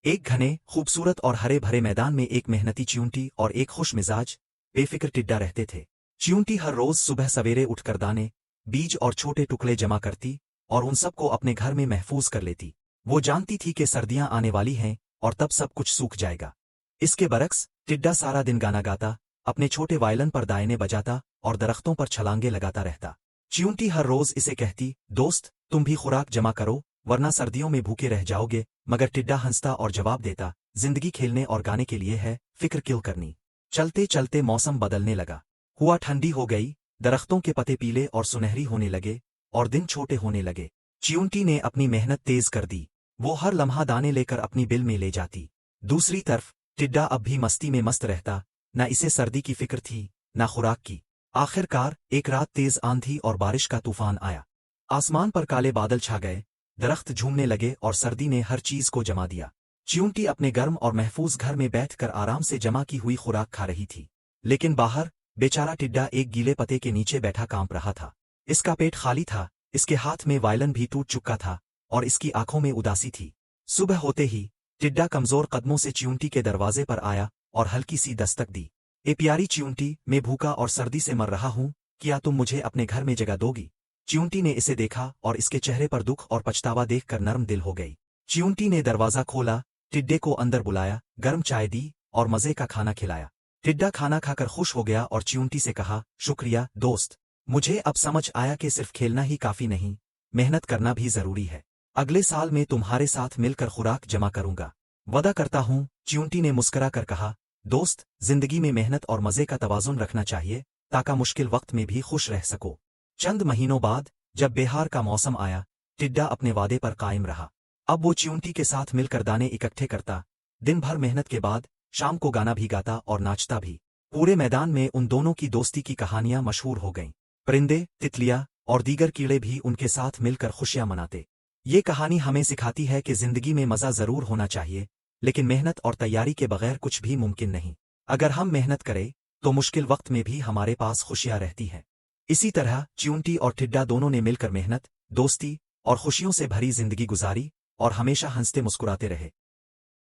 एक घने खूबसूरत और हरे भरे मैदान में एक मेहनती च्यूंटी और एक खुश मिजाज बेफिक्र टिड्डा रहते थे। च्यूंटी हर रोज सुबह सवेरे उठकर दाने, बीज और छोटे टुकड़े जमा करती और उन सबको अपने घर में महफूज कर लेती। वो जानती थी कि सर्दियां आने वाली हैं और तब सब कुछ सूख जाएगा। इसके बरक्स टिड्डा सारा दिन गाना गाता, अपने छोटे वायलन पर दायने बजाता और दरख्तों पर छलांगे लगाता रहता। च्यूंटी हर रोज इसे कहती, दोस्त तुम भी खुराक जमा करो वरना सर्दियों में भूखे रह जाओगे। मगर टिड्डा हंसता और जवाब देता, जिंदगी खेलने और गाने के लिए है, फिक्र क्यों करनी। चलते चलते मौसम बदलने लगा। हुआ ठंडी हो गई, दरख्तों के पत्ते पीले और सुनहरी होने लगे और दिन छोटे होने लगे। च्यूंटी ने अपनी मेहनत तेज कर दी। वो हर लम्हा दाने लेकर अपनी बिल में ले जाती। दूसरी तरफ टिड्डा अब भी मस्ती में मस्त रहता। न इसे सर्दी की फिक्र थी न खुराक की। आखिरकार एक रात तेज आंधी और बारिश का तूफान आया। आसमान पर काले बादल छा गए, दरख्त झूमने लगे और सर्दी ने हर चीज को जमा दिया। च्यूंटी अपने गर्म और महफूज घर में बैठकर आराम से जमा की हुई खुराक खा रही थी। लेकिन बाहर बेचारा टिड्डा एक गीले पत्ते के नीचे बैठा कांप रहा था। इसका पेट खाली था, इसके हाथ में वायलन भी टूट चुका था और इसकी आंखों में उदासी थी। सुबह होते ही टिड्डा कमजोर कदमों से च्यूंटी के दरवाजे पर आया और हल्की सी दस्तक दी। ए प्यारी च्यूंटी, मैं भूखा और सर्दी से मर रहा हूँ, क्या तुम मुझे अपने घर में जगह दोगी। च्यूंटी ने इसे देखा और इसके चेहरे पर दुख और पछतावा देखकर नरम दिल हो गई। च्यूंटी ने दरवाजा खोला, टिड्डे को अंदर बुलाया, गर्म चाय दी और मजे का खाना खिलाया। टिड्डा खाना खाकर खुश हो गया और च्यूंटी से कहा, शुक्रिया दोस्त, मुझे अब समझ आया कि सिर्फ खेलना ही काफी नहीं, मेहनत करना भी जरूरी है। अगले साल मैं तुम्हारे साथ मिलकर खुराक जमा करूंगा, वादा करता हूँ। च्यूंटी ने मुस्करा कर कहा, दोस्त जिंदगी में मेहनत और मजे का तवाजुन रखना चाहिए ताकि मुश्किल वक्त में भी खुश रह सको। चंद महीनों बाद जब बेहार का मौसम आया, टिड्डा अपने वादे पर कायम रहा। अब वो च्यूंटी के साथ मिलकर दाने इकट्ठे करता, दिन भर मेहनत के बाद शाम को गाना भी गाता और नाचता भी। पूरे मैदान में उन दोनों की दोस्ती की कहानियां मशहूर हो गईं। परिंदे, तितलियां और दीगर कीड़े भी उनके साथ मिलकर खुशियां मनाते। ये कहानी हमें सिखाती है कि जिंदगी में मजा जरूर होना चाहिए, लेकिन मेहनत और तैयारी के बगैर कुछ भी मुमकिन नहीं। अगर हम मेहनत करें तो मुश्किल वक्त में भी हमारे पास खुशियां रहती हैं। इसी तरह च्यूंटी और टिड्डा दोनों ने मिलकर मेहनत, दोस्ती और खुशियों से भरी जिंदगी गुजारी और हमेशा हंसते मुस्कुराते रहे।